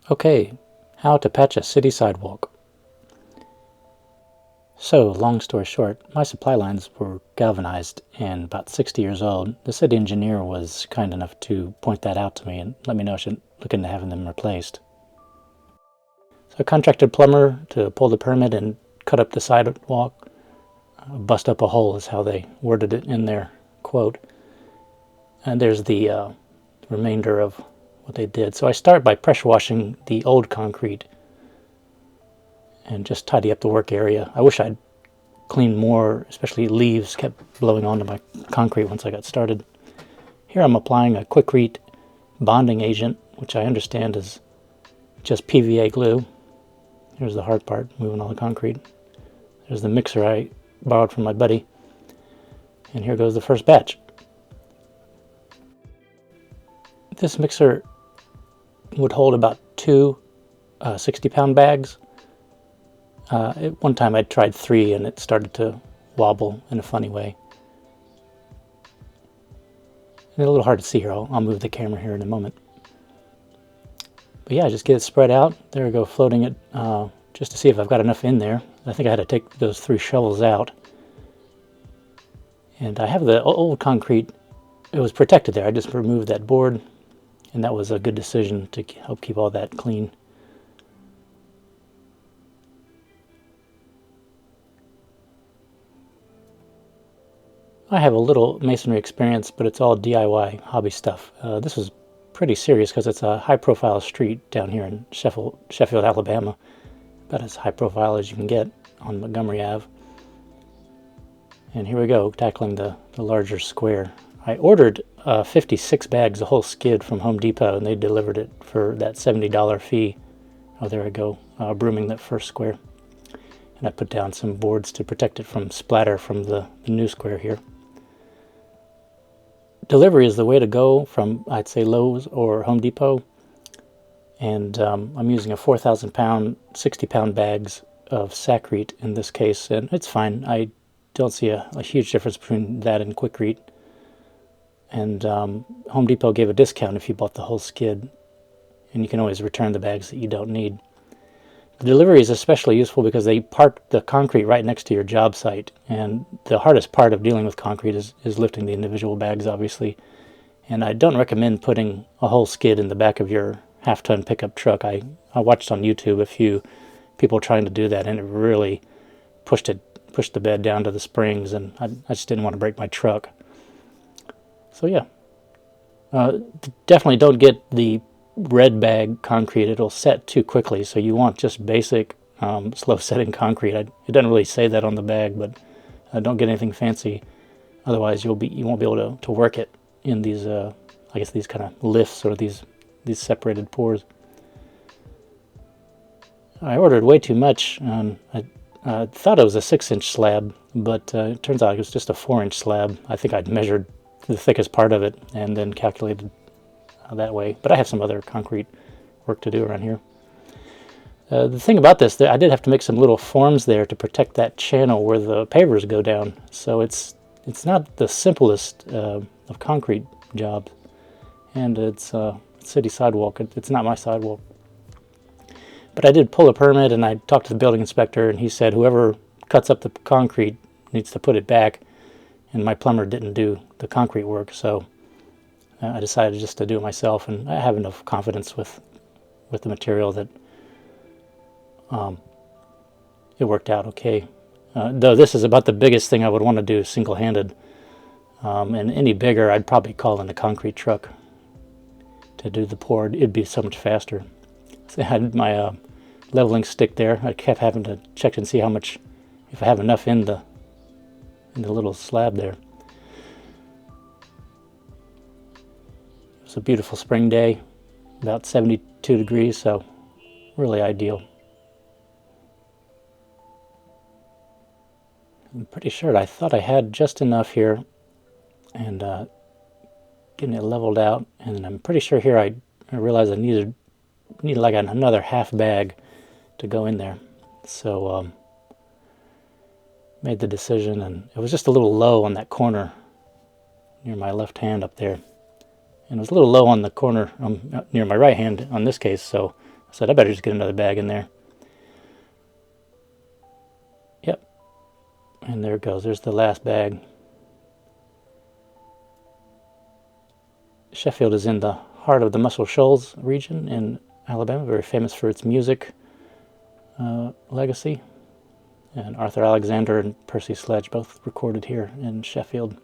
Okay, how to patch a city sidewalk. So, long story short, my supply lines were galvanized and about 60 years old. The city engineer was kind enough to point that out to me and let me know I should look into having them replaced. So I contracted a plumber to pull the permit and cut up the sidewalk. Bust up a hole is how they worded it in their quote. And there's the remainder of what they did. So I start by pressure washing the old concrete and just tidy up the work area. I wish I'd cleaned more, especially leaves kept blowing onto my concrete once I got started. Here I'm applying a Quikrete bonding agent, which I understand is just PVA glue. Here's the hard part, moving all the concrete. There's the mixer I borrowed from my buddy. And here goes the first batch. This mixer would hold about two 60-pound bags. At one time I tried 3 and it started to wobble in a funny way. And a little hard to see here. I'll move the camera here in a moment. But yeah, just get it spread out. There we go, floating it just to see if I've got enough in there. I think I had to take those 3 shovels out. And I have the old concrete. It was protected there. I just removed that board. And that was a good decision to help keep all that clean. I have a little masonry experience, but it's all DIY hobby stuff. This was pretty serious because it's a high-profile street down here in Sheffield, Alabama. About as high profile as you can get on Montgomery Ave. And here we go, tackling the larger square. I ordered 56 bags, a whole skid from Home Depot, and they delivered it for that $70 fee. Oh, there I go, brooming that first square. And I put down some boards to protect it from splatter from the new square here. Delivery is the way to go from, I'd say, Lowe's or Home Depot. And I'm using a 4,000-pound, 60-pound bags of Sacrete in this case, and it's fine. I don't see a huge difference between that and Quikrete. And Home Depot gave a discount if you bought the whole skid, and you can always return the bags that you don't need. The delivery is especially useful because they park the concrete right next to your job site, and the hardest part of dealing with concrete is lifting the individual bags, obviously. And I don't recommend putting a whole skid in the back of your half-ton pickup truck. I watched on YouTube a few people trying to do that, and it really pushed the bed down to the springs, and I just didn't want to break my truck. So yeah, definitely don't get the red bag concrete. It'll set too quickly, so you want just basic slow setting concrete. It doesn't really say that on the bag, but don't get anything fancy, otherwise you won't be able to work it in these I guess these kind of lifts or these separated pours. I ordered way too much. I thought it was a 6-inch slab, but it turns out it was just a 4-inch slab. I think I'd measured the thickest part of it and then calculated that way. But I have some other concrete work to do around here. The thing about this, I did have to make some little forms there to protect that channel where the pavers go down. So it's not the simplest of concrete jobs, and it's city sidewalk. It's not my sidewalk. But I did pull a permit, and I talked to the building inspector, and he said whoever cuts up the concrete needs to put it back. And my plumber didn't do the concrete work, so I decided just to do it myself, and I have enough confidence with the material that it worked out okay. Though this is about the biggest thing I would want to do single-handed, and any bigger I'd probably call in a concrete truck to do the pour. It'd be so much faster. So I had my leveling stick there. I kept having to check and see how much, if I have enough in the little slab there. It was a beautiful spring day, about 72 degrees, so really ideal. I'm pretty sure I thought I had just enough here, and getting it leveled out, and I'm pretty sure here I realized I needed like another half bag to go in there. So made the decision, and it was just a little low on that corner near my left hand up there, and it was a little low on the corner near my right hand on this case, so I said, I better just get another bag in there. Yep. And there it goes. There's the last bag. Sheffield is in the heart of the Muscle Shoals region in Alabama, very famous for its music legacy. And Arthur Alexander and Percy Sledge both recorded here in Sheffield.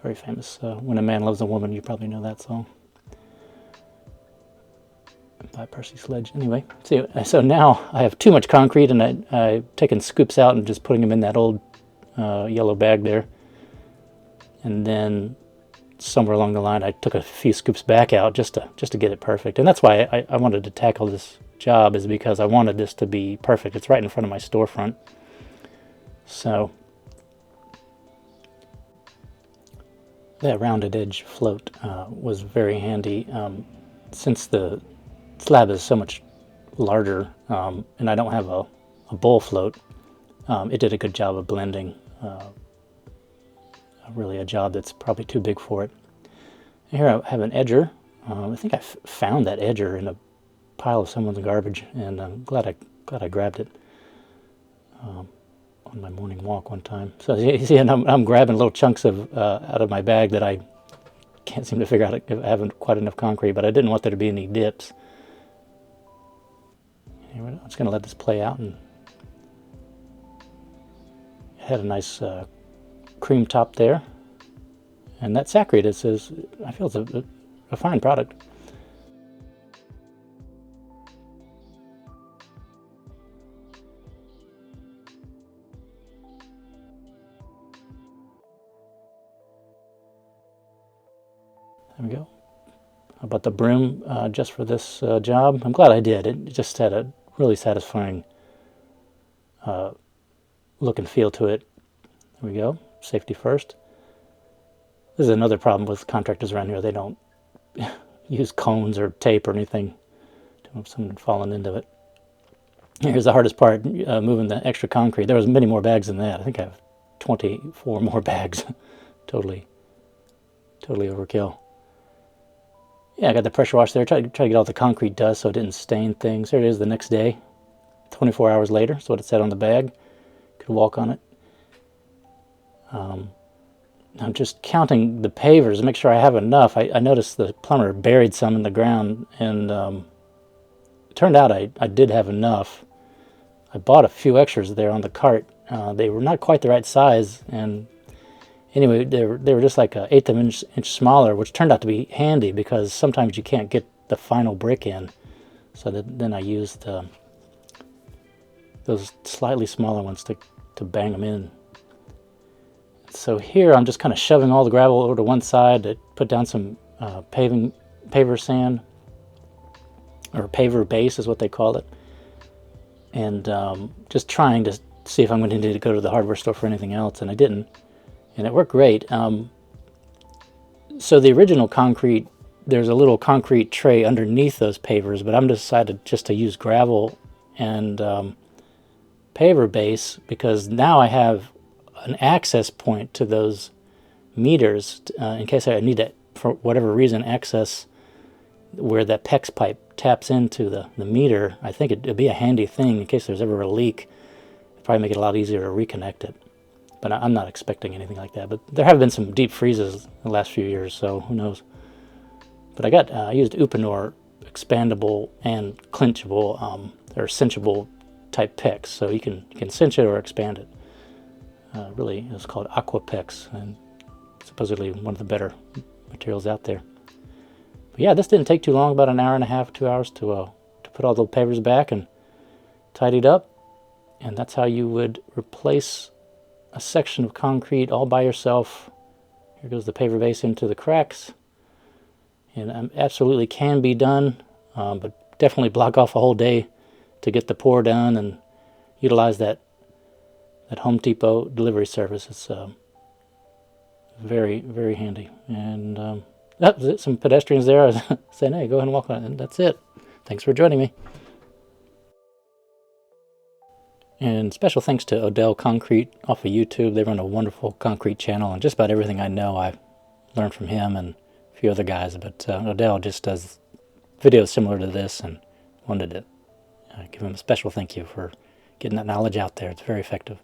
Very famous. When a Man Loves a Woman, you probably know that song. By Percy Sledge. Anyway, so now I have too much concrete, and I've taken scoops out and just putting them in that old yellow bag there. And then somewhere along the line, I took a few scoops back out just to get it perfect. And that's why I wanted to tackle this job, is because I wanted this to be perfect. It's right in front of my storefront. So that rounded edge float was very handy. Since the slab is so much larger, and I don't have a bowl float, it did a good job of blending. Really a job that's probably too big for it. And here I have an edger. I think I found that edger in a pile of someone's garbage, and I'm glad I grabbed it on my morning walk one time. So you see, I'm grabbing little chunks of out of my bag that I can't seem to figure out if I haven't quite enough concrete, but I didn't want there to be any dips. Anyway, I'm just going to let this play out, and it had a nice cream top there, and that Saccharine is I feel it's a fine product. There we go. I bought the broom just for this job. I'm glad I did. It just had a really satisfying look and feel to it. There we go. Safety first. This is another problem with contractors around here. They don't use cones or tape or anything to have someone fallen into it. Here's the hardest part, moving the extra concrete. There was many more bags than that. I think I have 24 more bags. totally overkill. Yeah, I got the pressure wash there. Try to get all the concrete dust so it didn't stain things. There it is the next day. 24 hours later. That's what it said on the bag. Could walk on it. I'm just counting the pavers to make sure I have enough. I noticed the plumber buried some in the ground, and it turned out I did have enough. I bought a few extras there on the cart. They were not quite the right size, and anyway, they were just like an eighth of an inch smaller, which turned out to be handy because sometimes you can't get the final brick in. So then I used those slightly smaller ones to bang them in. So here I'm just kind of shoving all the gravel over to one side to put down some paver sand, or paver base is what they call it, and just trying to see if I'm going to need to go to the hardware store for anything else, and I didn't, and it worked great. So the original concrete, there's a little concrete tray underneath those pavers, but I'm decided just to use gravel and paver base, because now I have an access point to those meters in case I need to, for whatever reason, access where that PEX pipe taps into the meter. I think it'd be a handy thing in case there's ever a leak. It'd probably make it a lot easier to reconnect it. But I'm not expecting anything like that. But there have been some deep freezes the last few years, so who knows. But I used Uponor expandable and clinchable or cinchable type PEX, so you can cinch it or expand it. Really, it's called AquaPEX, and supposedly one of the better materials out there. But yeah, this didn't take too long, about an hour and a half, 2 hours to put all the pavers back and tidy it up. And that's how you would replace a section of concrete all by yourself. Here goes the paver base into the cracks. And absolutely can be done, but definitely block off a whole day to get the pour done and utilize that Home Depot delivery service. It's very, very handy. And some pedestrians there. I was saying, hey, go ahead and walk on it. And that's it. Thanks for joining me. And special thanks to Odell Concrete off of YouTube. They run a wonderful concrete channel, and just about everything I know I've learned from him and a few other guys. But Odell just does videos similar to this, and wanted to give him a special thank you for getting that knowledge out there. It's very effective.